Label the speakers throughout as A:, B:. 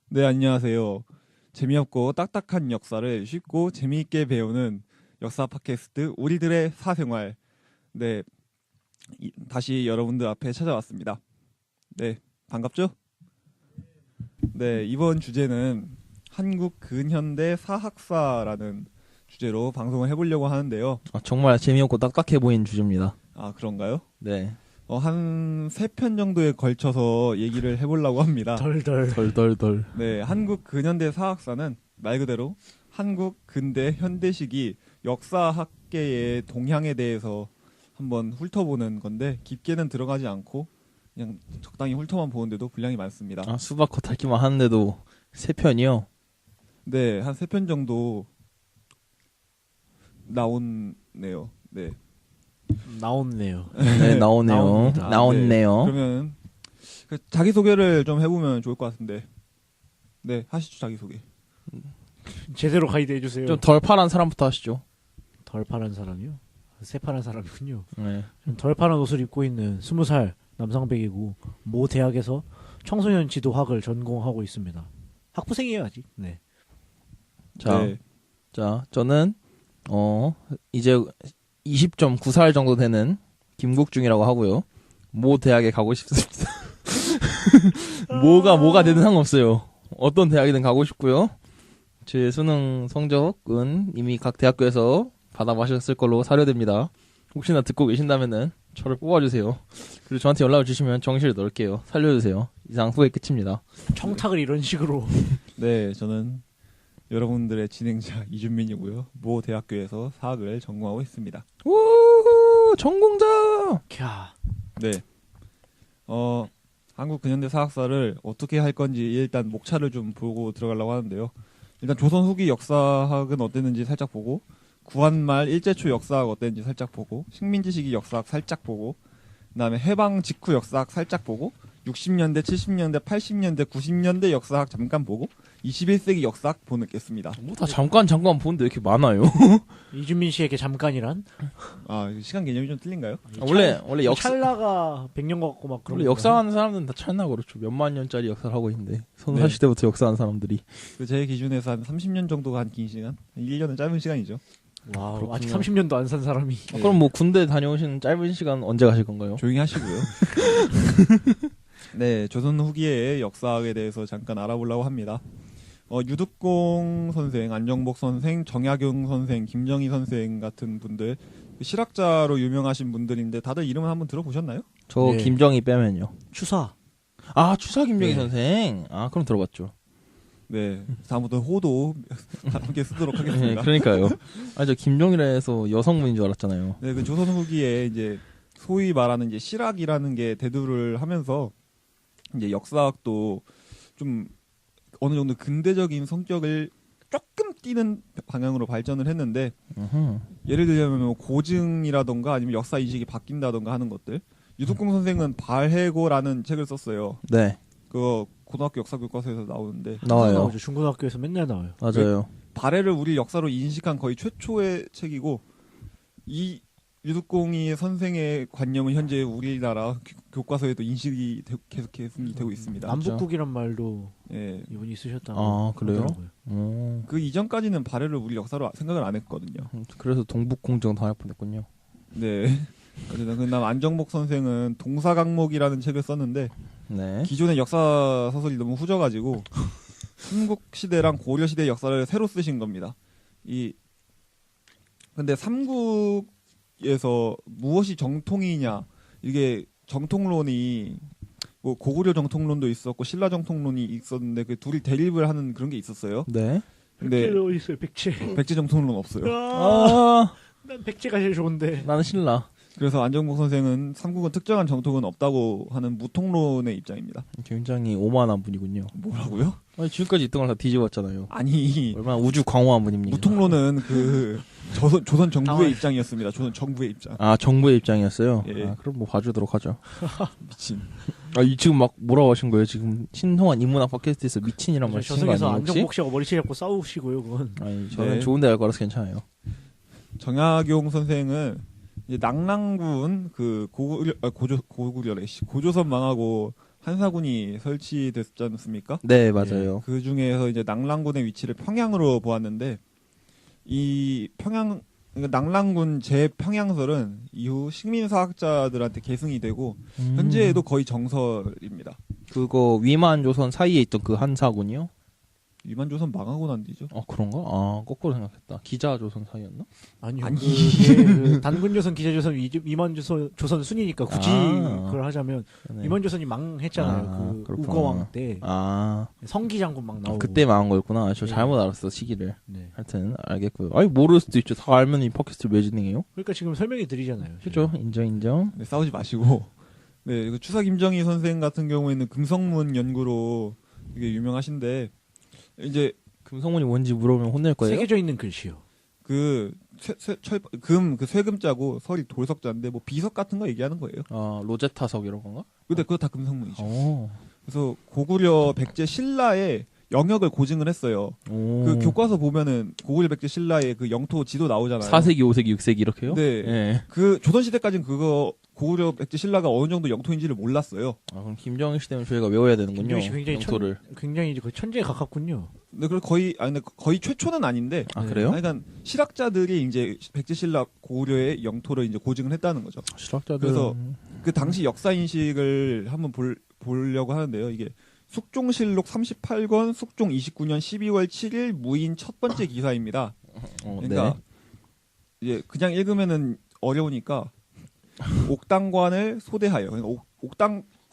A: 네, 안녕하세요. 재미없고 딱딱한 역사를 쉽고 재미있게 배우는 역사 팟캐스트 우리들의 사생활. 네, 다시 여러분들 앞에 찾아왔습니다. 네, 반갑죠? 네, 이번 주제는 한국 근현대 사학사라는 주제로 방송을 해보려고 하는데요.
B: 정말 재미없고 딱딱해 보이는 주제입니다.
A: 아, 그런가요?
B: 네.
A: 한 3편 정도에 걸쳐서 얘기를 해보려고 합니다.
B: 덜덜덜.
A: 네, 한국 근현대 사학사는 말 그대로 한국 근대 현대 시기 역사학계의 동향에 대해서 한번 훑어보는 건데 깊게는 들어가지 않고 그냥 적당히 훑어만 보는데도 분량이 많습니다.
B: 수박코 핥기만 하는데도 3편이요?
A: 네, 한 3편 정도 나오네요. 네.
C: 나왔네요.
B: 네, 나오네요.
C: 나옵니다.
B: 나왔네요.
A: 네, 그러면 자기소개를 좀 해보면 좋을 것 같은데. 네, 하시죠, 자기소개.
C: 제대로 가이드 해주세요.
B: 좀 덜 파란 사람부터 하시죠.
C: 덜 파란 사람이요? 새파란 사람이군요.
B: 네.
C: 좀 덜 파란 옷을 입고 있는 20살 남성백이고 모 대학에서 청소년 지도학을 전공하고 있습니다. 학부생이에요 아직. 네.
B: 자,
A: 네.
B: 저는 이제 20.9살 정도 되는 김국중이라고 하고요. 모 대학에 가고 싶습니다. 뭐가 되든 상관없어요. 어떤 대학이든 가고 싶고요. 제 수능 성적은 이미 각 대학교에서 받아마셨을 걸로 사료됩니다. 혹시나 듣고 계신다면은 저를 뽑아주세요. 그리고 저한테 연락을 주시면 정시를 넣을게요. 살려주세요. 이상 후회 끝입니다.
C: 청탁을 이런 식으로.
A: 네, 저는 여러분들의 진행자 이준민이고요. 모 대학교에서 사학을 전공하고 있습니다.
B: 우 전공자.
C: 캬.
A: 네. 한국 근현대 사학사를 어떻게 할 건지 일단 목차를 좀 보고 들어가려고 하는데요. 일단 조선 후기 역사학은 어땠는지 살짝 보고, 구한말 일제초 역사학 어땠는지 살짝 보고, 식민지 시기 역사학 살짝 보고, 그다음에 해방 직후 역사학 살짝 보고, 60년대, 70년대, 80년대, 90년대 역사학 잠깐 보고, 21세기 역사학 보겠습니다.
B: 뭐 다 잠깐 보는데 왜 이렇게 많아요?
C: 이준민 씨에게 잠깐이란?
A: 아, 시간 개념이 좀 틀린가요?
B: 원래 역사
C: 찰나가 100년 같고 막 그런.
B: 원래 역사하는 사람들은 다 찰나 그렇죠. 몇만 년짜리 역사를 하고 있는데 선사
A: 네.
B: 시대부터 역사하는 사람들이.
A: 제 기준에서 한 30년 정도가 한 긴 시간? 1년은 짧은 시간이죠.
C: 와,
B: 그렇군요.
C: 아직 30년도 안 산 사람이.
B: 그럼 뭐 군대 다녀오신 짧은 시간 언제 가실 건가요?
A: 조용히 하시고요. 네, 조선 후기의 역사학에 대해서 잠깐 알아보려고 합니다. 유득공 선생, 안정복 선생, 정약용 선생, 김정희 선생 같은 분들 실학자로 유명하신 분들인데 다들 이름은 한번 들어보셨나요?
B: 저
C: 네.
B: 김정희 빼면요.
C: 추사.
B: 추사 김정희
A: 네.
B: 선생. 그럼 들어봤죠.
A: 네, 다음부터 호도 함께 쓰도록
B: 네,
A: 하겠습니다.
B: 그러니까요. 저 김정희라 해서 여성분인 줄 알았잖아요.
A: 네, 그 조선 후기에 이제 소위 말하는 이제 실학이라는 게 대두를 하면서 이제 역사학도 좀 어느 정도 근대적인 성격을 조금 띄는 방향으로 발전을 했는데 예를 들자면 뭐 고증이라던가 아니면 역사 인식이 바뀐다던가 하는 것들. 유득공 선생은 발해고라는 책을 썼어요.
B: 네,
A: 그거 고등학교 역사 교과서에서 나오는데
B: 나와요.
C: 나오죠. 중고등학교에서 맨날 나와요.
B: 맞아요.
A: 발해를 우리 역사로 인식한 거의 최초의 책이고 이 유득공이 선생의 관념은 현재 우리나라 교과서에도 인식이 계속 되고 있습니다.
C: 남북국이란 말도
A: 예.
C: 이분이 쓰셨다고.
B: 그래요?
C: 그러더라고요.
A: 그 이전까지는 발해를 우리 역사로 생각을 안 했거든요.
B: 그래서 동북공정 당할 뻔했군요.
A: 네. 어쨌든 그다음 안정복 선생은 동사강목이라는 책을 썼는데
B: 네.
A: 기존의 역사 소설이 너무 후져가지고 삼국 시대랑 고려 시대 역사를 새로 쓰신 겁니다. 근데 삼국에서 무엇이 정통이냐 이게 정통론이 뭐 고구려 정통론도 있었고 신라 정통론이 있었는데 그 둘이 대립을 하는 그런 게 있었어요.
B: 네.
A: 근데
C: 백제 어디 있어요? 백제.
A: 백제 정통론 없어요.
C: 난 백제가 제일 좋은데.
B: 나는 신라.
A: 그래서 안정복 선생은 삼국은 특정한 정통은 없다고 하는 무통론의 입장입니다.
B: 굉장히 오만한 분이군요.
A: 뭐라고요?
B: 지금까지 있던 걸 다 뒤집었잖아요.
A: 아니
B: 얼마나 우주 광활한 분입니까?
A: 무통론은 그 조선 정부의
C: 당황.
A: 입장이었습니다. 조선 정부의 입장.
B: 정부의 입장이었어요?
A: 예.
B: 그럼 뭐 봐주도록 하죠.
A: 미친.
B: 지금 막 뭐라고 하신 거예요? 지금 신성한 인문학 팟캐스트에서 미친이란 말 쓰신 거
C: 저승에서
B: 아니에요 혹시?
C: 안정복 씨가 머리채 잡고 싸우시고요, 그건.
B: 저는
A: 네.
B: 좋은 대학 가라서 괜찮아요.
A: 정약용 선생은 이제 낙랑군 그 고구려래 고조선 망하고 한사군이 설치됐지 않습니까?
B: 네, 맞아요.
A: 그 중에서 이제 낙랑군의 위치를 평양으로 보았는데 이 평양 그러니까 낙랑군 제평양설은 이후 식민사학자들한테 계승이 되고 현재에도 거의 정설입니다.
B: 그거 위만 조선 사이에 있던 그 한사군이요?
A: 위만조선 망하고 난 뒤죠.
B: 그런가? 아, 거꾸로 생각했다. 기자조선 사이였나?
C: 아니요.
A: 아니.
C: 그게 그 단군조선, 기자조선, 위만조선 조선 순이니까 굳이 그걸 하자면
B: 네.
C: 위만조선이 망했잖아요. 그
B: 그렇구나.
C: 우거왕 때
B: 아,
C: 성기장군 막 나오고.
B: 그때 망한 거였구나. 저
C: 네.
B: 잘못 알았어, 시기를.
C: 네.
B: 하여튼, 알겠고요. 아니, 모를 수도 있죠. 다 알면 이 팟캐스트를 왜 진행해요?
C: 그러니까 지금 설명해 드리잖아요.
B: 그죠? 인정.
A: 네, 싸우지 마시고. 네, 그 추사 김정희 선생 같은 경우에는 금성문 연구로 되게 유명하신데 이제
B: 금성문이 뭔지 물어보면 혼낼 거예요?
C: 새겨져 있는 글씨요.
A: 그 쇠금자고 설이 돌석자인데 뭐 비석 같은 거 얘기하는 거예요.
B: 아, 로제타석 이런 건가?
A: 근데 그거 다 금성문이죠.
B: 오.
A: 그래서 고구려 백제 신라의 영역을 고증을 했어요. 그 교과서 보면은 고구려 백제 신라의 그 영토 지도 나오잖아요.
B: 4세기, 5세기, 6세기 이렇게요?
A: 네.
B: 예.
A: 그 조선 시대까지는 그거 고구려 백제 신라가 어느 정도 영토인지를 몰랐어요.
B: 아, 그럼 김정일 씨 때문에 저희가 외워야 되는군요.
C: 김정희 씨 굉장히
B: 영토를.
C: 굉장히 이제 그 천재에 가깝군요.
A: 근데 그 근데 거의 최초는 아닌데.
B: 아, 그래요?
A: 그러니까 실학자들이 이제 백제 신라 고구려의 영토를 이제 고증을 했다는 거죠.
B: 실학자들.
A: 그래서 그 당시 역사 인식을 한번 보려고 하는데요. 이게 숙종실록 38권 숙종 29년 12월 7일 무인 첫 번째 기사입니다. 그러니까
B: 네.
A: 이제 그냥 읽으면은 어려우니까 옥당관을 소대하여. 그러니까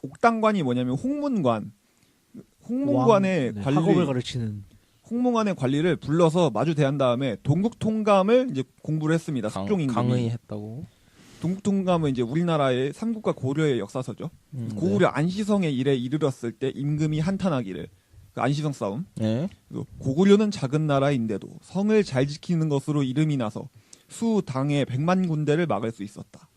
A: 옥당관이 뭐냐면 홍문관의
C: 네,
A: 관리
C: 학업을 가르치는
A: 홍문관의 관리를 불러서 마주 대한 다음에 동국통감을 이제 공부를 했습니다. 숙종 임금이.
B: 강의했다고.
A: 동국통감은 이제 우리나라의 삼국과 고려의 역사서죠. 고구려 안시성의 일에 이르렀을 때 임금이 한탄하기를 그 안시성 싸움.
B: 네.
A: 그리고 고구려는 작은 나라인데도 성을 잘 지키는 것으로 이름이 나서 수 당의 100만 군대를 막을 수 있었다.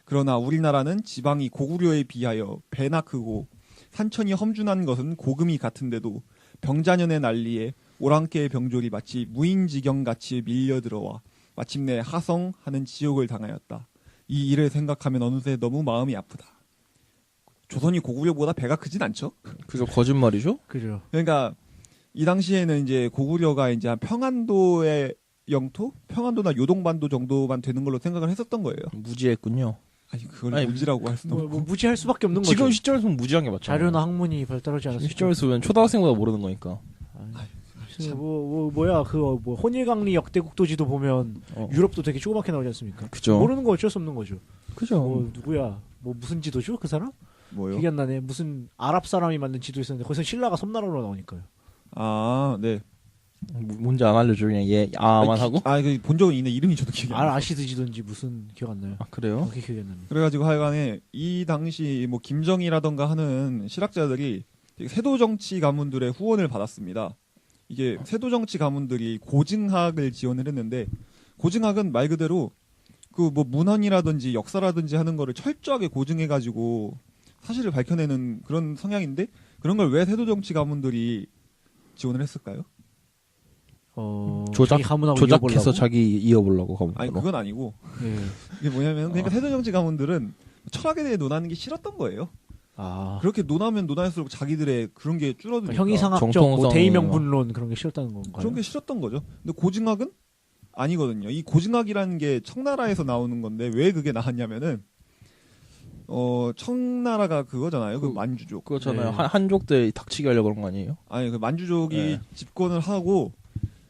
A: 그러나 우리나라는 지방이 고구려에 비하여 배나 크고 산천이 험준한 것은 고금이 같은데도 병자년의 난리에 오랑캐의 병졸이 마치 무인지경같이 밀려들어와 마침내 하성하는 지옥을 당하였다. 이 일을 생각하면 어느새 너무 마음이 아프다. 조선이 고구려보다 배가 크진 않죠?
B: 그죠, 거짓말이죠?
C: 그죠.
A: 그러니까 이 당시에는 이제 고구려가 이제 한 평안도의 영토, 평안도나 요동반도 정도만 되는 걸로 생각을 했었던 거예요.
B: 무지했군요.
A: 아니 그걸
B: 아니,
A: 무지라고 할 수는
C: 뭐,
A: 없고.
C: 뭐 무지할 수밖에 없는
B: 지금
C: 거죠.
B: 시점에서는 무지한 게 맞죠.
C: 자료나 학문이 발달하지 않았어요.
B: 시점에서는 초등학생보다 모르는 거니까.
C: 뭐야 그거 뭐 혼일강리 역대국도지도 보면 유럽도 되게 조그맣게 나오지 않습니까?
B: 그죠.
C: 모르는 거 어쩔 수 없는 거죠.
B: 그죠.
C: 뭐 누구야? 뭐 무슨 지도죠? 그 사람?
A: 뭐요?
C: 기억 안 나네. 무슨 아랍 사람이 만든 지도 있었는데 거기서 신라가 섬나라로 나오니까요.
A: 아, 네.
B: 뭔지 안 알려줘. 그냥 얘만 하고.
A: 본 적은 있는데 이름이 저도 기억이 안 나요.
C: 아시드 지도인지 무슨 기억 안 나요.
B: 아, 그래요?
C: 그게 기억이 안 나네.
A: 그래가지고 하여간에 이 당시 뭐 김정희라던가 하는 실학자들이 되게 세도 정치 가문들의 후원을 받았습니다. 이게 세도 정치 가문들이 고증학을 지원을 했는데 고증학은 말 그대로 그 뭐 문헌이라든지 역사라든지 하는 거를 철저하게 고증해가지고 사실을 밝혀내는 그런 성향인데 그런 걸 왜 세도 정치 가문들이 지원을 했을까요?
C: 자기 가문하고
B: 조작해서
C: 이어보려고?
B: 자기 이어보려고 가면.
A: 아니 그건 아니고
C: 예.
A: 이게 뭐냐면 그러니까 세도 정치 가문들은 철학에 대해 논하는 게 싫었던 거예요.
C: 아.
A: 그렇게 논하면 논할수록 자기들의 그런 게 줄어드니까
C: 형이상학적 뭐
B: 정통성.
C: 대의명분론 그런 게 싫었다는 건가요?
A: 그런 게 싫었던 거죠. 근데 고증학은 아니거든요. 이 고증학이라는 게 청나라에서 나오는 건데 왜 그게 나왔냐면은 청나라가 그거잖아요. 그 만주족.
B: 그렇잖아요.
C: 네.
B: 한족들 닥치게 하려고 그런 거 아니에요?
A: 아니 그 만주족이
B: 네.
A: 집권을 하고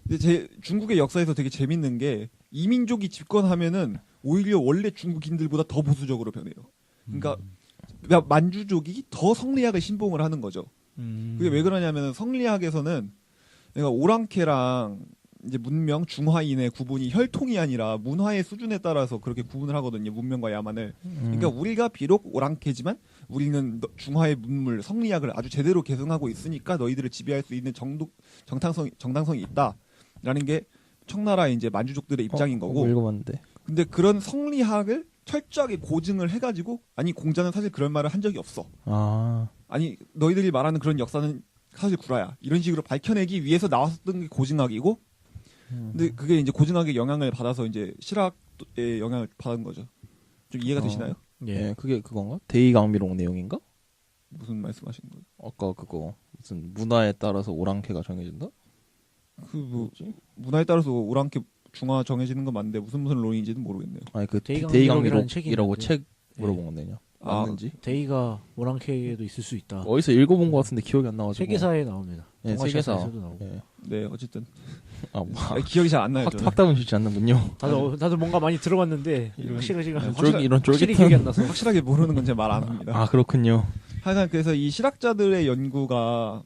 A: 근데 중국의 역사에서 되게 재밌는 게 이민족이 집권하면은 오히려 원래 중국인들보다 더 보수적으로 변해요. 그러니까 만주족이 더 성리학을 신봉을 하는 거죠. 그게 왜 그러냐면 성리학에서는 그러니까 오랑캐랑 이제 문명, 중화인의 구분이 혈통이 아니라 문화의 수준에 따라서 그렇게 구분을 하거든요. 문명과 야만을. 그러니까 우리가 비록 오랑캐지만 우리는 중화의 문물, 성리학을 아주 제대로 계승하고 있으니까 너희들을 지배할 수 있는 정당성이 있다라는 게 청나라의 이제 만주족들의 입장인 거고.
B: 읽어봤는데.
A: 근데 그런 성리학을 철저하게 고증을 해가지고 아니 공자는 사실 그런 말을 한 적이 없어.
B: 아.
A: 아니 너희들이 말하는 그런 역사는 사실 구라야. 이런 식으로 밝혀내기 위해서 나왔던 게 고증학이고 근데 그게 이제 고증학의 영향을 받아서 이제 실학의 영향을 받은 거죠. 좀 이해가 되시나요?
C: 예.
B: 예, 그게 그건가? 대의강비록 내용인가?
A: 무슨 말씀하시는 거예요?
B: 아까 그거 무슨 문화에 따라서 오랑캐가 정해진다?
A: 그 뭐
B: 뭐지?
A: 문화에 따라서 오랑캐 중화 정해지는 건 맞는데 무슨 론인지는 모르겠네요.
B: 아니 그
C: 대의강록이라는 책이
B: 대의강록이라고
C: 있는데.
B: 책
C: 예.
B: 물어본 건데요.
A: 아,
B: 맞는지?
C: 데이가 오랑캐에도 있을 수 있다.
B: 어디서 읽어본 것 같은데 기억이 안 나가지고.
C: 세계사에 나옵니다.
B: 네,
C: 동아시아사에서도 나오고.
B: 예.
A: 네 어쨌든
B: 아, 뭐,
A: 기억이 잘 안 나요. 저는.
B: 확답은 주지 않는군요.
C: 나도 뭔가 많이 들어봤는데
A: 이런-
C: 확실히
B: 이런
C: 확실히 기억이 안 나서.
A: 확실하게 모르는 건 제가 말 안 합니다.
B: 아 그렇군요.
A: 하여간 그래서 이 실학자들의 연구가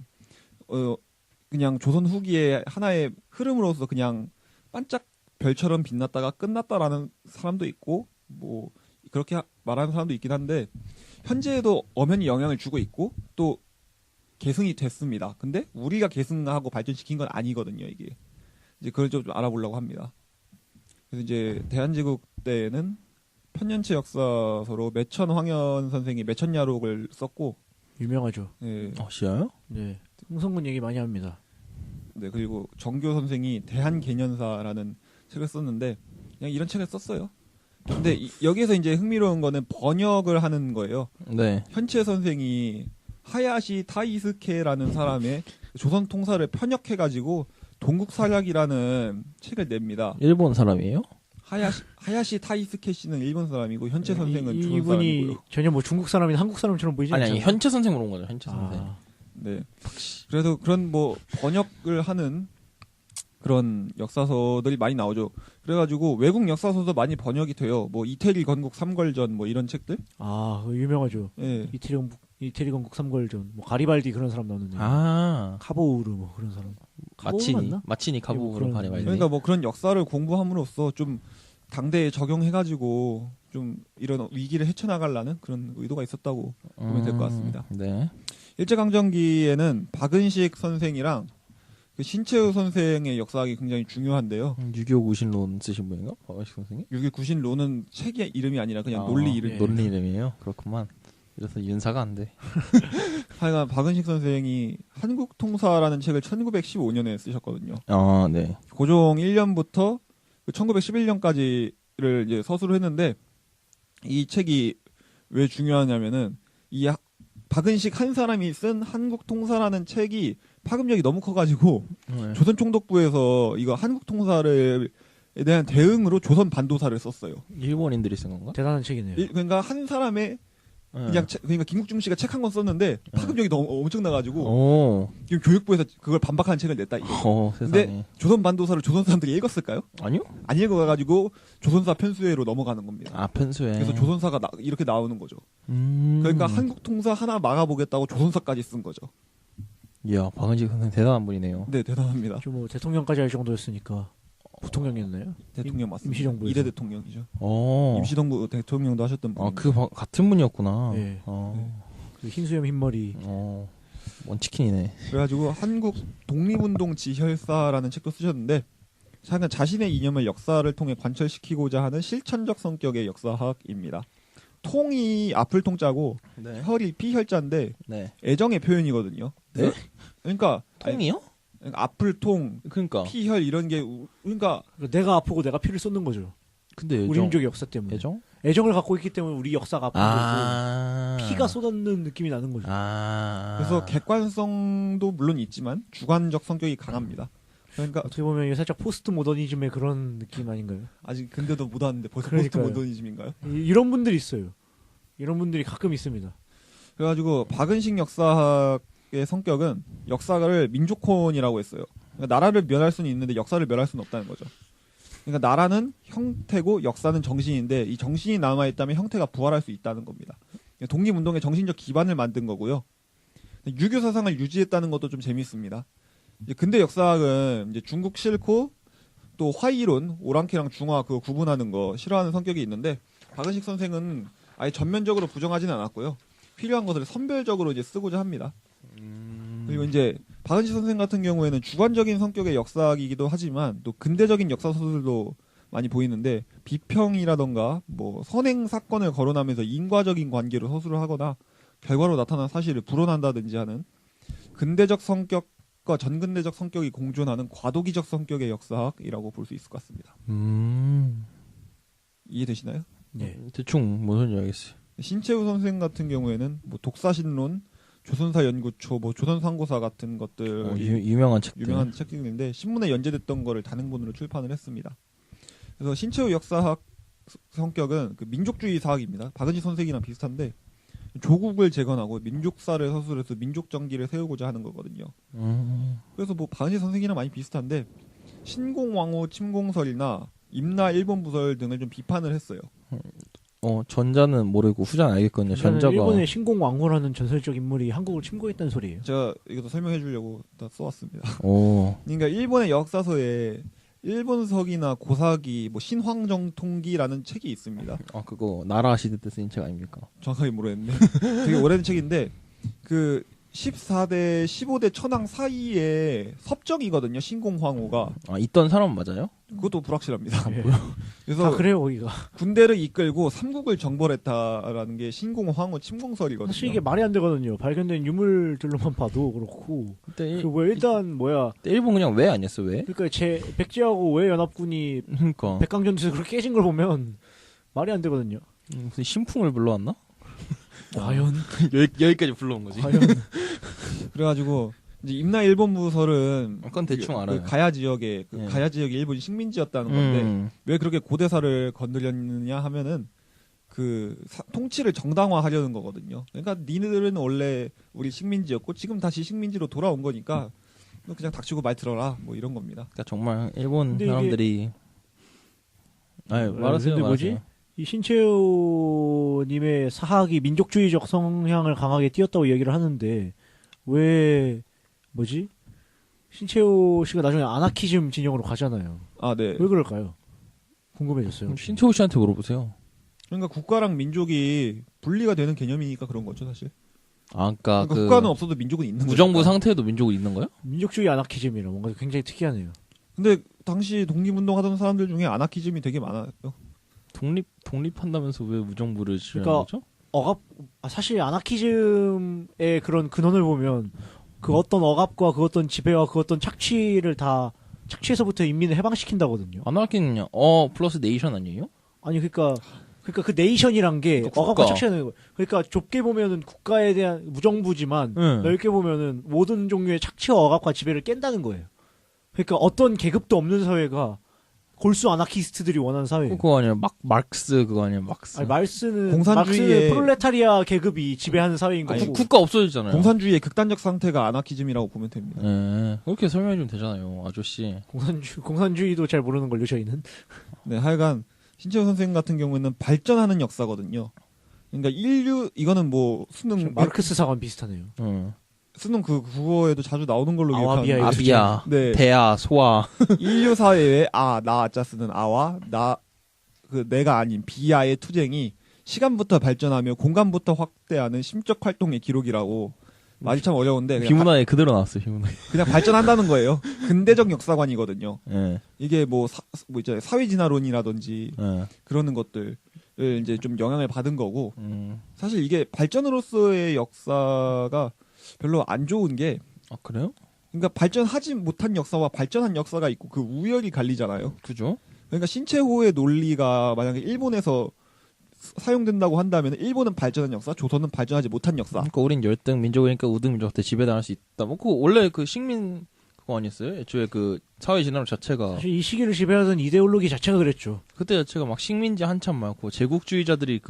A: 그냥 조선 후기의 하나의 흐름으로서 그냥 반짝 별처럼 빛났다가 끝났다라는 사람도 있고 뭐 그렇게 말하는 사람도 있긴 한데 현재에도 엄연히 영향을 주고 있고 또 계승이 됐습니다. 근데 우리가 계승하고 발전시킨 건 아니거든요. 이게 이제 그걸 좀 알아보려고 합니다. 그래서 이제 대한제국 때에는 편년체 역사서로 매천황현 선생이 매천야록을 썼고,
C: 유명하죠.
A: 네,
B: 진짜요?
C: 네. 흥성군 얘기 많이 합니다.
A: 네 그리고 정교 선생이 대한개년사라는 책을 썼는데 그냥 이런 책을 썼어요. 근데 여기에서 이제 흥미로운 거는 번역을 하는 거예요.
B: 네.
A: 현채 선생이 하야시 타이스케라는 사람의 조선 통사를 편역해가지고 동국사략이라는 책을 냅니다.
B: 일본 사람이에요?
A: 하야시 타이스케 씨는 일본 사람이고 현채 선생은 조선
C: 이분이
A: 사람이고요.
C: 전혀 뭐 중국 사람이나 한국 사람처럼 보이지
B: 아니
C: 않잖아요.
B: 현채 선생으로 온 거죠. 현채 선생.
C: 아,
A: 네. 그래서 그런 뭐 번역을 하는 그런 역사서들이 많이 나오죠. 그래가지고 외국 역사서도 많이 번역이 돼요. 뭐 이태리 건국 삼걸전 뭐 이런 책들.
C: 그거 유명하죠.
A: 예.
C: 이태리 건국 삼걸전, 뭐 가리발디 그런 사람 나오는데.
B: 아
C: 카보우르 뭐 그런 사람. 카보우르 맞나?
B: 마치니
C: 뭐
B: 카부로
C: 그런-
B: 가리바이디.
A: 그러니까 뭐 그런 역사를 공부함으로써 좀 당대에 적용해가지고 좀 이런 위기를 헤쳐나가려는 그런 의도가 있었다고 보면 될 것 같습니다.
B: 네.
A: 일제강점기에는 박은식 선생이랑 그 신채우 선생의 역사학이 굉장히 중요한데요.
B: 유교 구신론 쓰신 분인가? 박원식 선생님?
A: 6.1 구신론은 책의 이름이 아니라 그냥 논리 이름.
C: 예.
B: 논리 이름이에요. 그렇구만. 이래서 윤사가 안 돼.
A: 하여간 박은식 선생이 한국통사라는 책을 1915년에 쓰셨거든요.
B: 아 네.
A: 고종 1년부터 1911년까지를 이제 서술을 했는데 이 책이 왜 중요하냐면은 이 박은식 한 사람이 쓴 한국통사라는 책이 파급력이 너무 커가지고
B: 네.
A: 조선총독부에서 이거 한국통사를 에 대한 대응으로 조선 반도사를 썼어요.
B: 일본인들이 쓴 건가?
C: 대단한 책이네요.
A: 그러니까 한 사람의
B: 네.
A: 그냥 그러니까 김국중 씨가 책 한 권 썼는데 파급력이 너무 엄청나가지고
B: 오.
A: 지금 교육부에서 그걸 반박하는 책을 냈다. 이거.
B: 세상에.
A: 근데 조선 반도사를 조선 사람들이 읽었을까요?
B: 아니요?
A: 안 읽어가지고 조선사 편수회로 넘어가는 겁니다.
B: 아 편수에.
A: 그래서 조선사가 이렇게 나오는 거죠.
B: 음.
A: 그러니까 한국 통사 하나 막아보겠다고 조선사까지 쓴 거죠.
B: 이야 박은식 선생 대단한 분이네요.
A: 네, 대단합니다.
C: 뭐 대통령까지 할 정도였으니까 부통령이었나요?
A: 대통령 맞습니다.
C: 임시정부에서.
A: 이대 대통령이죠.
B: 어.
A: 임시정부 대통령도 하셨던 분.
B: 같은 분이었구나.
C: 네.
B: 어.
C: 그 흰수염 흰머리.
B: 원치킨이네.
A: 그래가지고 한국 독립운동 지혈사라는 책도 쓰셨는데 잠깐 자신의 이념을 역사를 통해 관철시키고자 하는 실천적 성격의 역사학입니다. 통이 앞을 통자고
B: 네.
A: 혈이 피혈자인데
B: 네.
A: 애정의 표현이거든요.
B: 네?
A: 그러니까
B: 통이요?
A: 그러니까 앞을 통,
B: 그러니까.
A: 피혈 이런 게 그러니까
C: 그러니까 내가 아프고 내가 피를 쏟는 거죠.
B: 근데
C: 우리 민족의 역사 때문에.
B: 애정?
C: 애정을 갖고 있기 때문에 우리 역사가 아픈
B: 아.
C: 거고 피가 쏟아는 느낌이 나는 거죠.
B: 아.
A: 그래서 객관성도 물론 있지만 주관적 성격이 강합니다. 그러니까
C: 어떻게 보면 이게 살짝 포스트 모더니즘의 그런 느낌 아닌가요?
A: 아직 근데도 못 왔는데 벌써
C: 그러니까요.
A: 포스트 모더니즘인가요?
C: 이런 분들이 있어요. 이런 분들이 가끔 있습니다.
A: 그래가지고 박은식 역사학의 성격은 역사를 민족혼이라고 했어요. 그러니까 나라를 멸할 수는 있는데 역사를 멸할 수는 없다는 거죠. 그러니까 나라는 형태고 역사는 정신인데 이 정신이 남아있다면 형태가 부활할 수 있다는 겁니다. 독립운동의 정신적 기반을 만든 거고요. 유교 사상을 유지했다는 것도 좀 재밌습니다. 이제 근대 역사학은 이제 중국 싫고 또 화이론, 오랑캐랑 중화 그거 구분하는 거 싫어하는 성격이 있는데 박은식 선생은 아예 전면적으로 부정하지는 않았고요. 필요한 것을 선별적으로 이제 쓰고자 합니다. 그리고 이제 박은식 선생 같은 경우에는 주관적인 성격의 역사학이기도 하지만 또 근대적인 역사 서술도 많이 보이는데 비평이라던가 뭐 선행 사건을 거론하면서 인과적인 관계로 서술을 하거나 결과로 나타난 사실을 불언한다든지 하는 근대적 성격과 전근대적 성격이 공존하는 과도기적 성격의 역사학이라고 볼 수 있을 것 같습니다. 이해되시나요?
C: 네.
B: 대충 뭔 소리인지 알겠어요.
A: 신채우 선생 같은 경우에는 뭐 독사신론, 조선사 연구초, 뭐 조선상고사 같은 것들
B: 유명한 책들.
A: 유명한 책들인데 신문에 연재됐던 거를 단행본으로 출판을 했습니다. 그래서 신채호 역사학 성격은 그 민족주의 사학입니다. 박은지 선생이랑 비슷한데 조국을 재건하고 민족사를 서술해서 민족 정기를 세우고자 하는 거거든요. 그래서 뭐 박은지 선생이랑 많이 비슷한데 신공왕후 침공설이나 임나 일본 부설 등을 좀 비판을 했어요.
B: 전자는 모르고 후자는 알겠거든요. 전자가
C: 일본의 신공왕후라는 전설적 인물이 한국을 침공했다는 소리예요.
A: 제가 이것도 설명해 주려고 다 써왔습니다.
B: 오.
A: 그러니까 일본의 역사서에 일본서기나 고사기, 뭐 신황정통기라는 책이 있습니다.
B: 그거 나라 시대 때 쓰인 책 아닙니까?
A: 정확하게 모르겠는데 되게 오래된 책인데 그 14대 15대 천황 사이에 섭정이거든요. 신공황후가
B: 있던 사람 맞아요?
A: 그것도 불확실합니다.
C: 예.
A: 그래서
C: 그래요 거기가.
A: 군대를 이끌고 삼국을 정벌했다라는 게 신공황후 침공설이거든요.
C: 사실 이게 말이 안 되거든요. 발견된 유물들로만 봐도 그렇고.
B: 그때
C: 일단
B: 일본 그냥 왜 아니었어 왜?
C: 그러니까 백제하고 왜 연합군이
B: 그러니까
C: 백강전투에서 그렇게 깨진 걸 보면 말이 안 되거든요.
B: 무슨 신풍을 불러왔나?
C: 과연
B: 여기까지 불러온 거지.
C: 과연
A: 그래가지고 이제 임나 일본 부설은
B: 그건 대충 알아요.
A: 가야 지역에
B: 예.
A: 가야 지역이 일본이 식민지였다는 건데 왜 그렇게 고대사를 건드렸느냐 하면은 그 통치를 정당화하려는 거거든요. 그러니까 니네들은 원래 우리 식민지였고 지금 다시 식민지로 돌아온 거니까 그냥 닥치고 말 들어라 뭐 이런 겁니다.
B: 그러니까 정말 일본
C: 근데
B: 사람들이 말하세요.
C: 근데 뭐지? 이 신채호님의 사학이 민족주의적 성향을 강하게 띄었다고 얘기를 하는데 왜 뭐지? 신채호 씨가 나중에 아나키즘 진영으로 가잖아요.
A: 아, 네.
C: 왜 그럴까요? 궁금해졌어요.
B: 신채호 씨한테 물어보세요.
A: 그러니까 국가랑 민족이 분리가 되는 개념이니까 그런 거죠, 사실.
B: 그러니까
A: 국가는 없어도 민족은 있는 거죠.
B: 무정부 상태에도 민족은 있는 거예요?
C: 민족주의 아나키즘이라 뭔가 굉장히 특이하네요.
A: 근데 당시 독립운동 하던 사람들 중에 아나키즘이 되게 많아요.
B: 독립한다면서 왜 무정부를 지으는
C: 그러니까
B: 거죠?
C: 사실 아나키즘의 그런 근원을 보면 그 어떤 억압과 그 어떤 지배와 그 어떤 착취에서부터 인민을 해방시킨다거든요.
B: 아나키는요? 플러스 네이션 아니에요?
C: 아니 그러니까 그 네이션이란 게
B: 국가.
C: 억압과 착취하는 거예요. 그러니까 좁게 보면은 국가에 대한 무정부지만 넓게 보면은 모든 종류의 착취와 억압과 지배를 깬다는 거예요. 그러니까 어떤 계급도 없는 사회가 골수 아나키스트들이 원하는 사회예요.
B: 그거 아니에요? 마르크스 그거 아니에요? 마르크스.
C: 아니, 말스는
A: 공산주의의
C: 프롤레타리아 계급이 지배하는 사회인 거고.
B: 국가 없어졌잖아요.
A: 공산주의의 극단적 상태가 아나키즘이라고 보면 됩니다.
B: 네, 그렇게 설명해주면 되잖아요, 아저씨.
C: 공산주의도 잘 모르는 걸요, 저희는.
A: 네, 하여간 신채호 선생 같은 경우에는 발전하는 역사거든요. 그러니까 이거는 뭐 수능
C: 마르크스 사관 비슷하네요.
A: 수능 그 국어에도 자주 나오는 걸로
C: 아와비아
A: 기억하는데
B: 아비야,
A: 네.
B: 대야, 소아.
A: 인류 사회에 나자 쓰는 아와 내가 아닌 비야의 투쟁이 시간부터 발전하며 공간부터 확대하는 심적 활동의 기록이라고 말이 참 어려운데
B: 비문화에 그대로 나왔어요, 비문화에.
A: 그냥 발전한다는 거예요. 근대적 역사관이거든요.
B: 네.
A: 이게 뭐 있잖아요. 사회진화론이라든지 그러는 것들을 이제 좀 영향을 받은 거고 사실 이게 발전으로서의 역사가 별로 안 좋은 게
B: 그래요?
A: 그러니까 발전하지 못한 역사와 발전한 역사가 있고 그 우열이 갈리잖아요.
B: 그죠?
A: 그러니까 신채호의 논리가 만약에 일본에서 사용된다고 한다면 일본은 발전한 역사, 조선은 발전하지 못한 역사.
B: 그러니까 우린 열등 민족이니까 우등 민족한테 지배당할 수 있다. 뭐 그거 원래 그 식민 그거 아니었어요? 애초에 그 사회 진화론 자체가
C: 사실 이 시기를 지배하던 이데올로기 자체가 그랬죠.
B: 그때 자체가 막 식민지 한참 많고 제국주의자들이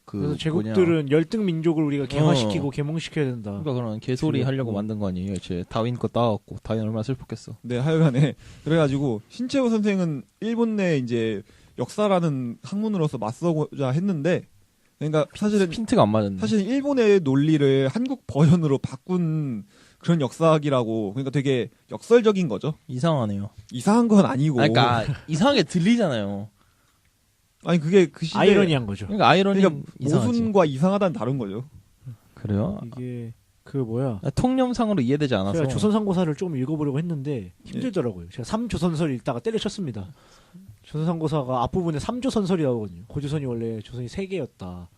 C: 그래서 제국들은 열등 민족을 우리가 개화시키고 개몽시켜야 된다.
B: 그러니까 그런 개소리 하려고 만든 거 아니에요? 애초에 다윈 거 따갖고 다윈 얼마나 슬펐겠어.
A: 네, 하여간에 그래가지고 신채호 선생은 일본 내 이제 역사라는 학문으로서 맞서고자 했는데, 그러니까 사실은
B: 핀트가 안 맞았네.
A: 사실 일본의 논리를 한국 버전으로 바꾼 그런 역사학이라고, 그러니까 되게 역설적인 거죠.
B: 이상하네요.
A: 이상한 건 아니고.
B: 그러니까 이상하게 들리잖아요.
A: 아니 그게 그 시대
C: 아이러니한 거죠.
B: 그러니까 아이러니
A: 그러니까
B: 이상하지.
A: 모순과 이상하다는 다른 거죠.
B: 그래요?
C: 이게 그 뭐야?
B: 통념상으로 이해되지 않아서.
C: 제가 조선상고사를 조금 읽어보려고 했는데 힘들더라고요. 제가 3조선설 읽다가 때려쳤습니다. 조선상고사가 앞부분에 3조선설이 나오거든요. 고조선이 원래 조선이 3개였다.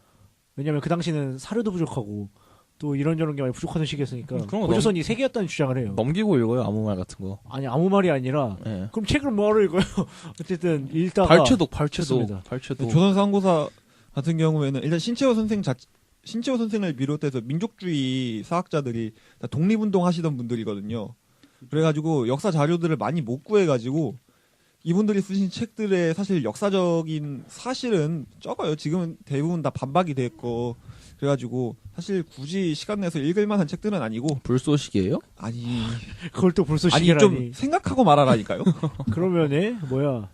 C: 왜냐면 그 당시는 사료도 부족하고 또 이런저런 게 많이 부족하는 시기였으니까
B: 그런 거
C: 고조선이 3개였다는 주장을 해요.
B: 넘기고 읽어요, 아무 말 같은 거.
C: 아니 아무 말이 아니라
B: 네.
C: 그럼 책을 뭐하러 읽어요? 어쨌든 읽다가
B: 발췌독.
A: 조선 상고사 같은 경우에는 일단 신채호 선생 신채호 선생을 비롯해서 민족주의 사학자들이 다 독립운동 하시던 분들이거든요. 그래가지고 역사 자료들을 많이 못 구해가지고 이분들이 쓰신 책들의 사실 역사적인 사실은 적어요. 지금은 대부분 다 반박이 됐고 그래가지고 사실 굳이 시간 내서 읽을 만한 책들은 아니고
B: 불쏘시개예요?
A: 아니
C: 그걸 또 불쏘
A: 아니
C: 시계라니.
A: 좀 생각하고 말하라니까요.
C: 그러면 뭐야?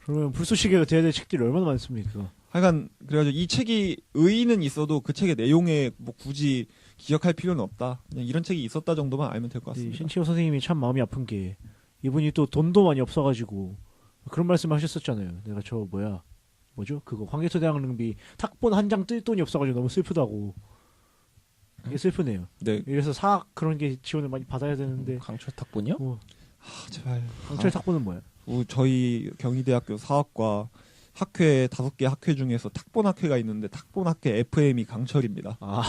C: 그러면 불쏘 시계가 돼야 될 책들이 얼마나 많습니까?
A: 하여간 그래가지고 이 책이 의의는 있어도 그 책의 내용에 뭐 굳이 기억할 필요는 없다. 그냥 이런 책이 있었다 정도만 알면 될 것 같습니다.
C: 신채호 선생님이 참 마음이 아픈 게 이분이 또 돈도 많이 없어가지고 그런 말씀 하셨었잖아요. 내가 뭐죠? 그거 황개토대왕릉비 탁본 한 장 뜰 돈이 없어가지고 너무 슬프다고. 이게 슬프네요.
A: 네,
C: 이래서 사학 그런 게 지원을 많이 받아야 되는데
B: 강철 탁본이요?
A: 제발.
C: 강철 탁본은 뭐야?
A: 저희 경희대학교 사학과 학회 5개 학회 중에서 탁본 학회가 있는데 탁본 학회 FM이 강철입니다.
C: 아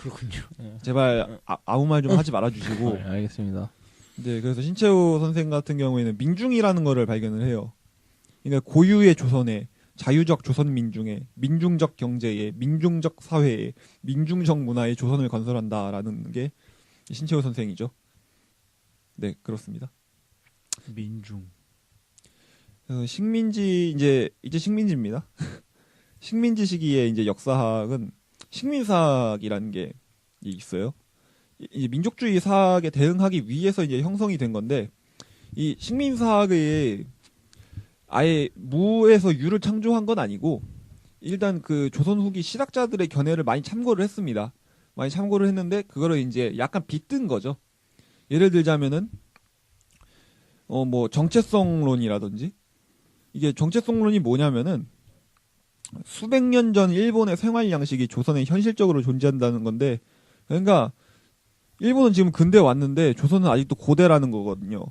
C: 그렇군요.
A: 제발 아무 말 좀 하지 말아주시고.
B: 네, 알겠습니다.
A: 네, 그래서 신채호 선생 같은 경우에는 민중이라는 거를 발견을 해요. 그러니까 고유의 조선에 자유적 조선 민중에 민중적 경제에 민중적 사회에 민중적 문화의 조선을 건설한다라는 게 신채호 선생이죠. 네, 그렇습니다.
C: 민중.
A: 식민지 이제 식민지입니다. 식민지 시기에 이제 역사학은 식민사학이라는 게 있어요. 이 민족주의 사학에 대응하기 위해서 이제 형성이 된 건데 이 식민사학의 아예 무에서 유를 창조한 건 아니고 일단 그 조선 후기 실학자들의 견해를 많이 참고를 했습니다. 많이 참고를 했는데 그거를 이제 약간 빗든 거죠. 예를 들자면은 뭐 정체성론이라든지 이게 정체성론이 뭐냐면은 수백 년 전 일본의 생활 양식이 조선에 현실적으로 존재한다는 건데 그러니까 일본은 지금 근대에 왔는데 조선은 아직도 고대라는 거거든요.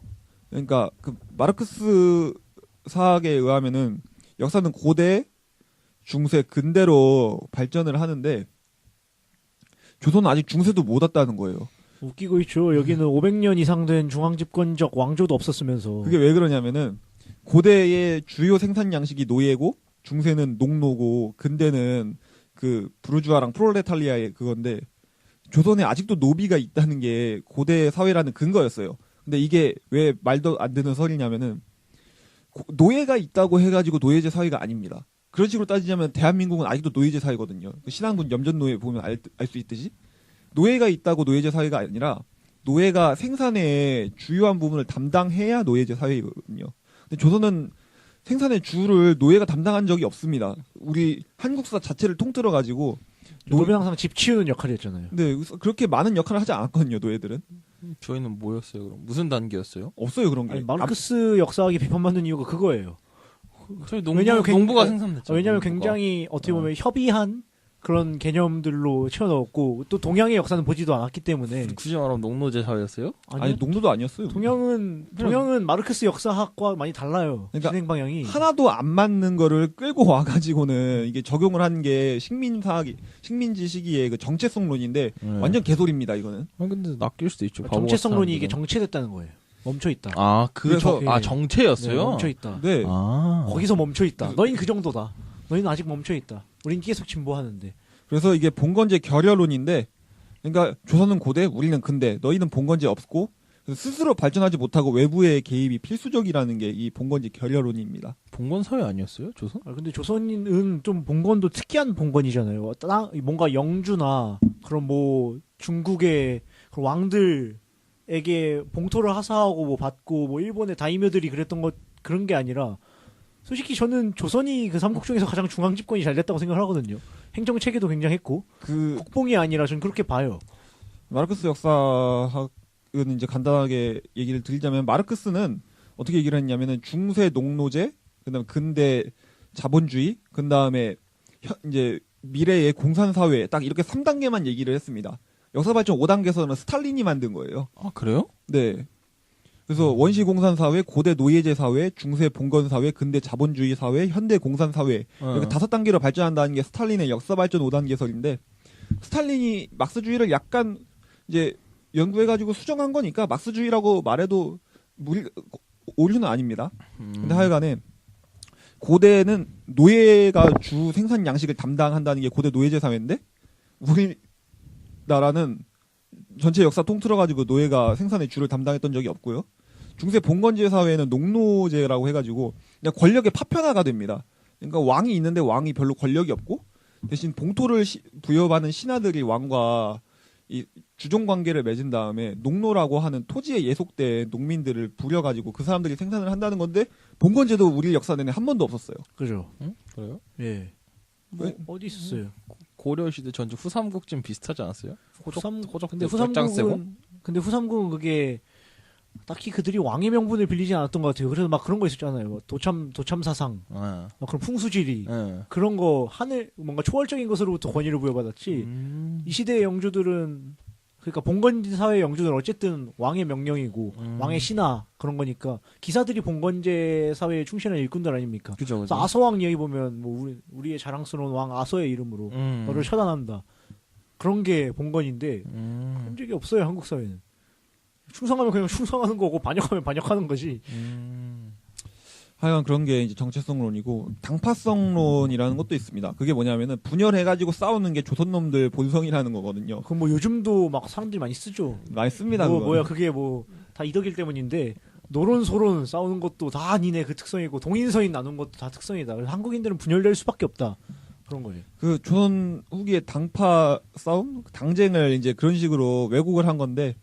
A: 그러니까 그 마르크스 사학에 의하면은 역사는 고대, 중세, 근대로 발전을 하는데 조선은 아직 중세도 못 왔다는 거예요.
C: 웃기고 있죠. 여기는 500년 이상 된 중앙집권적 왕조도 없었으면서.
A: 그게 왜 그러냐면은 고대의 주요 생산 양식이 노예고 중세는 농노고 근대는 그 부르주아랑 프롤레타리아의 그건데 조선에 아직도 노비가 있다는 게 고대 사회라는 근거였어요. 근데 이게 왜 말도 안 되는 설이냐면은 노예가 있다고 해가지고 노예제 사회가 아닙니다. 그런 식으로 따지자면 대한민국은 아직도 노예제 사회거든요. 신안군 염전노예 보면 알 수 있듯이 노예가 있다고 노예제 사회가 아니라 노예가 생산의 주요한 부분을 담당해야 노예제 사회거든요. 근데 조선은 생산의 주를 노예가 담당한 적이 없습니다. 우리 한국사 자체를 통틀어가지고
C: 노예는 항상 집 치우는 역할이었잖아요.
A: 네, 그렇게 많은 역할을 하지 않았거든요. 노예들은
B: 저희는 뭐였어요? 그럼 무슨 단계였어요?
A: 없어요 그런 게.
C: 아니, 마르크스 역사학이 비판받는 이유가 그거예요.
B: 저희
C: 왜냐면
B: 농부가 생산됐죠.
C: 왜냐하면 굉장히 어떻게 보면 협의한 그런 개념들로 채워넣었고 또 동양의 역사는 보지도 않았기 때문에
B: 굳이 말하면 농노제 사회였어요?
A: 아니 농도도 아니었어요.
C: 동양은 마르크스 역사학과 많이 달라요.
A: 그러니까
C: 진행 방향이.
A: 하나도 안 맞는 거를 끌고 와가지고는 이게 적용을 한 게 식민지 시기의 그 정체성론인데 완전 개소리입니다 이거는.
B: 아 근데 낚일 수도 있죠.
C: 정체성론이 이게 정체됐다는 거예요. 멈춰 있다.
B: 아
A: 그래서-
B: 정체였어요?
C: 네, 멈춰 있다.
A: 네.
B: 아
C: 거기서 멈춰 있다. 너희는 그 정도다. 너희는 아직 멈춰 있다. 우린 계속 진보하는데.
A: 그래서 이게 봉건제 결여론인데, 그러니까 조선은 고대, 우리는 근대, 너희는 봉건제 없고 스스로 발전하지 못하고 외부의 개입이 필수적이라는 게 이 봉건제 결여론입니다.
B: 봉건 사회 아니었어요? 조선?
C: 근데 조선은 좀 봉건도 특이한 봉건이잖아요. 뭔가 영주나 그런 뭐 중국의 그런 왕들에게 봉토를 하사하고 뭐 받고 뭐 일본의 다이묘들이 그랬던 것 그런 게 아니라 솔직히 저는 조선이 그 삼국 중에서 가장 중앙 집권이 잘 됐다고 생각을 하거든요. 행정 체계도 굉장했고 국뽕이 아니라 저는 그렇게 봐요.
A: 마르크스 역사학은 이제 간단하게 얘기를 드리자면 마르크스는 어떻게 얘기를 했냐면은 중세 농노제, 그다음 근대 자본주의, 그다음에 이제 미래의 공산 사회 딱 이렇게 3단계만 얘기를 했습니다. 역사 발전 5단계에서는 스탈린이 만든 거예요.
B: 아 그래요?
A: 네. 그래서 원시 공산 사회, 고대 노예제 사회, 중세 봉건 사회, 근대 자본주의 사회, 현대 공산 사회 이렇게 5단계로 발전한다는 게 스탈린의 역사 발전 5단계설인데 스탈린이 막스주의를 약간 이제 연구해가지고 수정한 거니까 막스주의라고 말해도 오류는 아닙니다. 근데 하여간에 고대는 노예가 주 생산 양식을 담당한다는 게 고대 노예제 사회인데 우리나라는 전체 역사 통틀어 가지고 노예가 생산의 주를 담당했던 적이 없고요. 중세 봉건제 사회에는 농노제라고 해가지고 그냥 권력의 파편화가 됩니다. 그러니까 왕이 있는데 왕이 별로 권력이 없고 대신 봉토를 부여받는 신하들이 왕과 이 주종 관계를 맺은 다음에 농노라고 하는 토지에 예속된 농민들을 부려가지고 그 사람들이 생산을 한다는 건데 봉건제도 우리 역사 내내 한 번도 없었어요.
C: 그죠.
B: 응? 그래요?
C: 예. 뭐
A: 왜?
C: 어디 있었어요?
B: 고려시대 전주 후삼국쯤 비슷하지 않았어요?
C: 근데
B: 짝짝 세고?
C: 후삼국은 그게 딱히 그들이 왕의 명분을 빌리진 않았던 것 같아요. 그래서 막 그런 거 있었잖아요. 뭐 도참 사상,
B: 예.
C: 막 그런 풍수지리
B: 예.
C: 그런 거 하늘 뭔가 초월적인 것으로부터 권위를 부여받았지. 이 시대의 영주들은 그러니까 봉건제 사회의 영주들은 어쨌든 왕의 명령이고 왕의 신하 그런 거니까 기사들이 봉건제 사회에 충실한 일꾼들 아닙니까?
B: 그죠,
C: 그래서
B: 그죠.
C: 아서왕 이야기 보면 뭐 우리의 자랑스러운 왕 아서의 이름으로 너를 처단한다. 그런 게 봉건인데 그런 적이 없어요 한국 사회는. 충성하면 그냥 충성하는 거고 반역하면 반역하는 거지.
A: 하여간 그런 게 이제 정체성론이고 당파성론이라는 것도 있습니다. 그게 뭐냐면은 분열해가지고 싸우는 게 조선놈들 본성이라는 거거든요.
C: 그건 뭐 요즘도 막 사람들이 많이 쓰죠.
A: 많이 씁니다.
C: 뭐
A: 그건.
C: 뭐야 그게 뭐 다 이덕일 때문인데 노론소론 싸우는 것도 다 니네 그 특성이고 동인서인 나눈 것도 다 특성이다. 그래서 한국인들은 분열될 수밖에 없다. 그런 거예요.
A: 그 조선 후기의 당파 싸움, 당쟁을 이제 그런 식으로 왜곡을 한 건데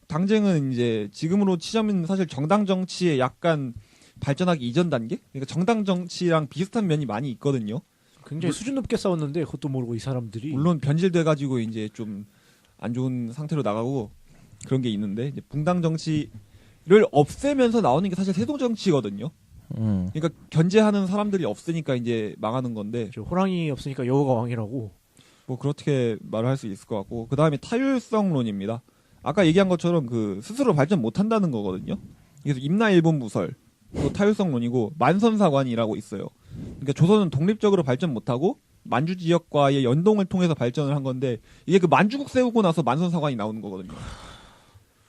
A: 당쟁은 이제 지금으로 치자면 사실 정당 정치에 약간 발전하기 이전 단계? 그러니까 정당 정치랑 비슷한 면이 많이 있거든요.
C: 굉장히 수준 높게 싸웠는데 그것도 모르고 이 사람들이
A: 물론 변질돼가지고 이제 좀 안 좋은 상태로 나가고 그런 게 있는데 이제 붕당 정치를 없애면서 나오는 게 사실 세동 정치거든요. 그러니까 견제하는 사람들이 없으니까 이제 망하는 건데
C: 저 호랑이 없으니까 여우가 왕이라고.
A: 뭐 그렇게 말을 할 수 있을 것 같고 그 다음에 타율성론입니다. 아까 얘기한 것처럼 그 스스로 발전 못한다는 거거든요. 그래서 임나일본 무설 또 타율성론이고 만선사관이라고 있어요. 그러니까 조선은 독립적으로 발전 못하고 만주 지역과의 연동을 통해서 발전을 한 건데 이게 그 만주국 세우고 나서 만선사관이 나오는 거거든요.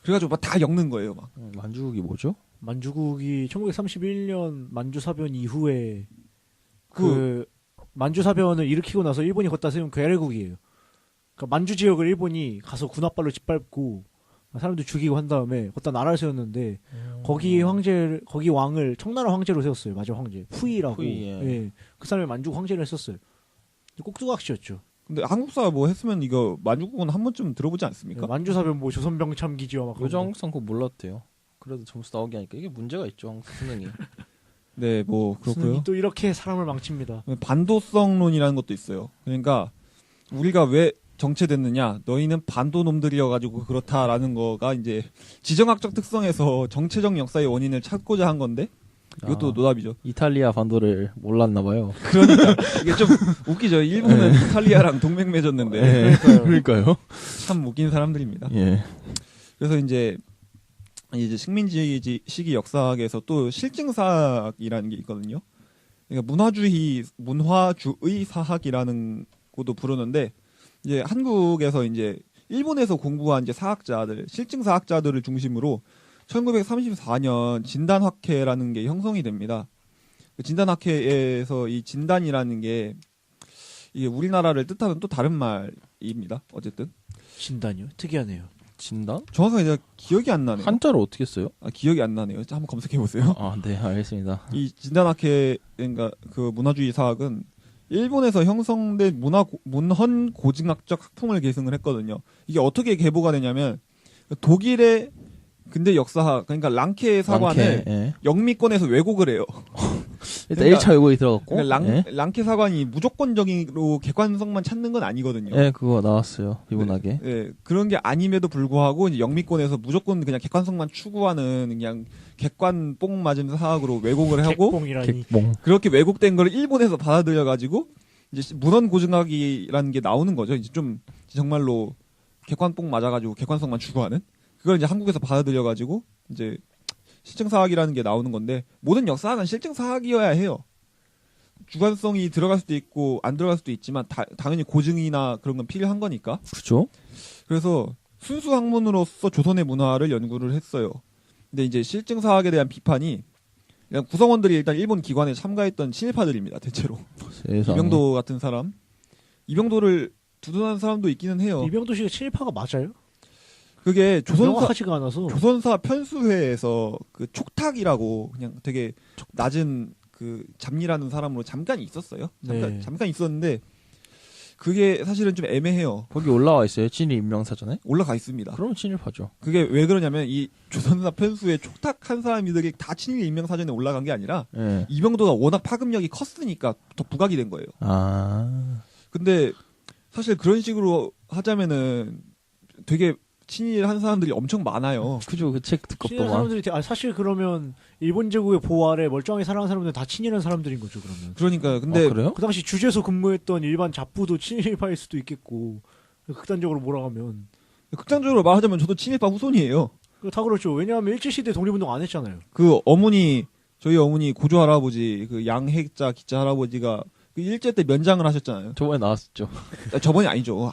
A: 그래가지고 막 다 엮는 거예요. 막.
B: 만주국이 뭐죠?
C: 만주국이 1931년 만주사변 이후에 그 만주사변을 일으키고 나서 일본이 걷다 세운 괴뢰국이에요. 그러니까 만주 지역을 일본이 가서 군합발로 짓밟고 사람들 죽이고 한 다음에 걷다 나라를 세웠는데 거기 왕을 청나라 황제로 세웠어요. 마지막 황제 푸이라고.
B: 푸이, 예.
C: 예. 그 사람이 만주국 황제를 했었어요. 꼭두각시였죠.
A: 근데 한국사 뭐 했으면 이거 만주국은 한 번쯤 들어보지 않습니까?
C: 만주사변 뭐 조선병참 기지와 막
B: 요즘 한국상 그거 몰랐대요. 그래도 점수 나오게 하니까 이게 문제가 있죠. 한국 수능이.
A: 네, 뭐 그렇고요.
C: 또 이렇게 사람을 망칩니다.
A: 반도성론이라는 것도 있어요. 그러니까 우리가 왜 정체됐느냐? 너희는 반도 놈들이어가지고 그렇다라는 거가 이제 지정학적 특성에서 정체적 역사의 원인을 찾고자 한 건데 이것도 노답이죠.
B: 이탈리아 반도를 몰랐나 봐요.
A: 그러니까 이게 좀 웃기죠. 일본은 이탈리아랑 동맹 맺었는데
B: 그러니까요.
A: 참 웃긴 사람들입니다.
B: 예.
A: 그래서 이제 식민지 시기 역사학에서 또 실증사학이라는 게 있거든요. 그러니까 문화주의 사학이라는 것도 부르는데 이제 한국에서 이제 일본에서 공부한 이제 사학자들, 실증사학자들을 중심으로 1934년 진단학회라는 게 형성이 됩니다. 그 진단학회에서 이 진단이라는 게 이게 우리나라를 뜻하는 또 다른 말입니다. 어쨌든
C: 진단이요? 특이하네요.
B: 진단?
A: 정확하게 제가 기억이 안 나네요.
B: 한자로 어떻게 써요?
A: 기억이 안 나네요. 한번 검색해 보세요.
B: 아, 네, 알겠습니다.
A: 이 진단학회 그러니까 그 문화주의 사학은 일본에서 형성된 문헌 고증학적 학풍을 계승을 했거든요. 이게 어떻게 계보가 되냐면 독일의 근대 역사학 그러니까 랑케 사관을
B: 랑케, 예.
A: 영미권에서 왜곡을 해요.
B: 일단
A: 그러니까-
B: 1차 외국이 들어갔고.
A: 그러니까
B: 예.
A: 랑케 사관이 무조건적으로 객관성만 찾는 건 아니거든요.
B: 예, 그거 나왔어요. 비문하게.
A: 예, 그런 게 아님에도 불구하고 이제 영미권에서 무조건 그냥 객관성만 추구하는 그냥 객관 뽕 맞은 사학으로 왜곡을 하고
C: 객봉이라니.
B: 객봉.
A: 그렇게 왜곡된 거를 일본에서 받아들여 가지고 이제 문헌 고증학이라는 게 나오는 거죠. 이제 좀 정말로 객관 뽕 맞아 가지고 객관성만 추구하는 그걸 이제 한국에서 받아들여 가지고 이제 실증사학이라는 게 나오는 건데 모든 역사학은 실증사학이어야 해요. 주관성이 들어갈 수도 있고 안 들어갈 수도 있지만 당연히 고증이나 그런 건 필요한 거니까.
B: 그죠?
A: 그래서 순수 학문으로서 조선의 문화를 연구를 했어요. 근데 이제 실증사학에 대한 비판이 그냥 구성원들이 일단 일본 기관에 참가했던 친일파들입니다. 대체로.
B: 세상에.
A: 이병도 같은 사람. 이병도를 두둔하는 사람도 있기는 해요.
C: 이병도 씨가 친일파가 맞아요?
A: 그게
C: 명확하지가 않아서.
A: 조선사 편수회에서 그 촉탁이라고 그냥 되게 낮은 그 잡리라는 사람으로 잠깐 있었어요.
C: 네.
A: 잠깐 있었는데 그게 사실은 좀 애매해요.
B: 거기 올라와 있어요. 친일 임명사전에?
A: 올라가 있습니다.
B: 그러면 친일파죠.
A: 그게 왜 그러냐면 이 조선사 편수에 촉탁한 사람들이 다 친일 임명사전에 올라간 게 아니라
B: 예.
A: 이병도가 워낙 파급력이 컸으니까 더 부각이 된 거예요.
B: 아.
A: 근데 사실 그런 식으로 하자면은 되게 친일한 사람들이 엄청 많아요.
B: 그죠. 그 책
C: 친일한
B: 두껍더만.
C: 사람들이 사실 그러면 일본 제국의 보호 아래 멀쩡하게 살아가는 사람들은 다 친일한 사람들인 거죠. 그러면.
A: 그러니까 근데
B: 아, 그래요?
C: 그 당시 주재소 근무했던 일반 잡부도 친일파일 수도 있겠고 극단적으로 몰아가면
A: 극단적으로 말하자면 저도 친일파 후손이에요.
C: 다 그렇죠. 왜냐하면 일제시대 독립운동 안 했잖아요.
A: 그 저희 어머니 고조 할아버지 그 양핵자 기자 할아버지가 그 일제 때 면장을 하셨잖아요.
B: 저번에 나왔었죠.
A: 저번이 아니죠.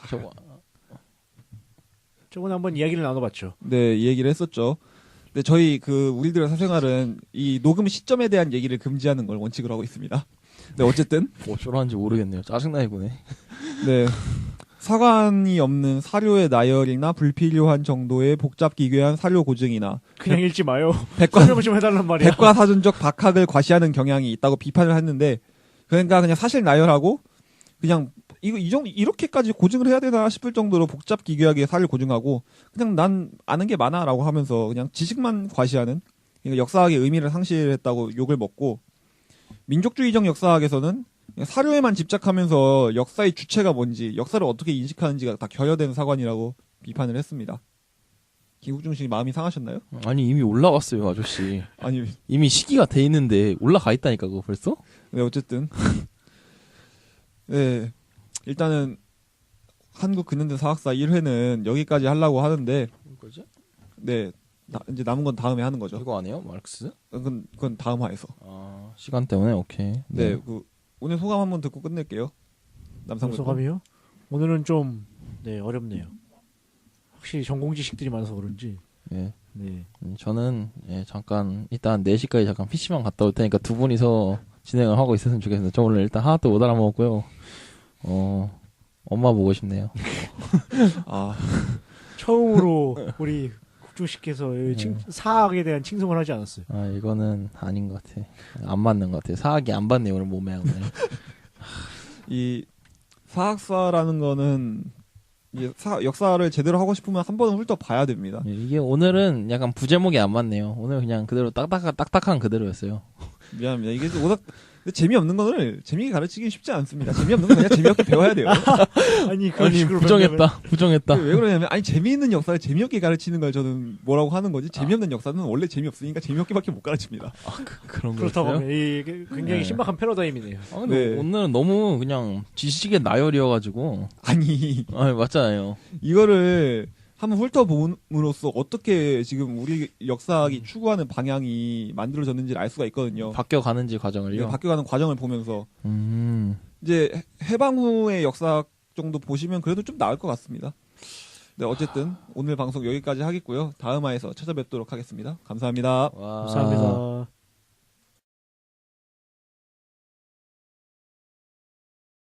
C: 저번에 한번 이야기를 나눠봤죠.
A: 네, 이 얘기를 했었죠. 근데 저희 우리들의 사생활은 이 녹음 시점에 대한 얘기를 금지하는 걸 원칙으로 하고 있습니다. 네, 어쨌든
B: 뭐 어쩌라는지 모르겠네요. 짜증나게 보네.
A: 네. 사관이 없는 사료의 나열이나 불필요한 정도의 복잡 기괴한 사료 고증이나
C: 그냥 읽지 마요.
A: 백과
C: 설명을 좀 해달란 말이야.
A: 백과사전적 박학을 과시하는 경향이 있다고 비판을 했는데 그러니까 그냥 사실 나열하고 그냥 이렇게까지 고증을 해야 되나 싶을 정도로 복잡 기괴하게 사료를 고증하고 그냥 난 아는 게 많아라고 하면서 그냥 지식만 과시하는 그러니까 역사학의 의미를 상실했다고 욕을 먹고 민족주의적 역사학에서는 그냥 사료에만 집착하면서 역사의 주체가 뭔지 역사를 어떻게 인식하는지가 다 결여된 사관이라고 비판을 했습니다. 김국중 씨 마음이 상하셨나요?
B: 아니 이미 올라왔어요, 아저씨.
A: 아니
B: 이미 시기가 돼 있는데 올라가 있다니까 그거 벌써?
A: 네 어쨌든 네 일단은 한국 근현대 사학사 1회는 여기까지 하려고 하는데
B: 뭐지?
A: 네 이제 남은 건 다음에 하는 거죠.
B: 이거 아니에요, 마르크스?
A: 그건 다음 화에서.
B: 아 시간 때문에 오케이.
A: 네, 오늘 소감 한번 듣고 끝낼게요. 남상부
C: 소감이요? 오늘은 좀 어렵네요. 확실히 전공 지식들이 많아서 그런지.
B: 네.
C: 네.
B: 저는 잠깐 일단 4시까지 잠깐 PC방 갔다 올 테니까 두 분이서 진행을 하고 있었으면 좋겠습니다. 저 오늘 일단 하나도 못 알아먹었고요. 엄마 보고 싶네요.
A: 아
C: 처음으로 우리 국중 씨께서 사학에 대한 칭송을 하지 않았어요.
B: 아 이거는 아닌 것 같아. 안 맞는 것 같아. 사학이 안 맞네요 오늘 몸에 오늘.
A: 이 사학사라는 거는 이제 역사를 제대로 하고 싶으면 한 번은 훑어봐야 됩니다.
B: 이게 오늘은 약간 부제목이 안 맞네요. 오늘 그냥 그대로 딱딱한 그대로였어요.
A: 미안합니다. 이게 워낙 근데 재미없는 거를 재미있게 가르치기 쉽지 않습니다. 재미없는 건 그냥 재미없게 배워야 돼요.
C: 아니 그런 식으로
B: 부정했다.
A: 왜 그러냐면 재미있는 역사를 재미없게 가르치는 걸 저는 뭐라고 하는 거지? 재미없는 역사는 원래 재미없으니까 재미없게밖에 못 가르칩니다.
B: 그런
C: 그렇다고
B: 거였어요?
C: 하면 이게 굉장히
B: 네.
C: 신박한 패러다임이네요.
B: 근데
A: 네.
B: 오늘은 너무 그냥 지식의 나열이어가지고
A: 아니
B: 맞잖아요.
A: 이거를 한번 훑어봄으로써 어떻게 지금 우리 역사학이 추구하는 방향이 만들어졌는지를 알 수가 있거든요.
B: 바뀌어가는지 과정을요.
A: 네, 바뀌어가는 과정을 보면서 이제 해방 후의 역사학 정도 보시면 그래도 좀 나을 것 같습니다. 네, 어쨌든 오늘 방송 여기까지 하겠고요. 다음 화에서 찾아뵙도록 하겠습니다. 감사합니다.
B: 와.
C: 감사합니다.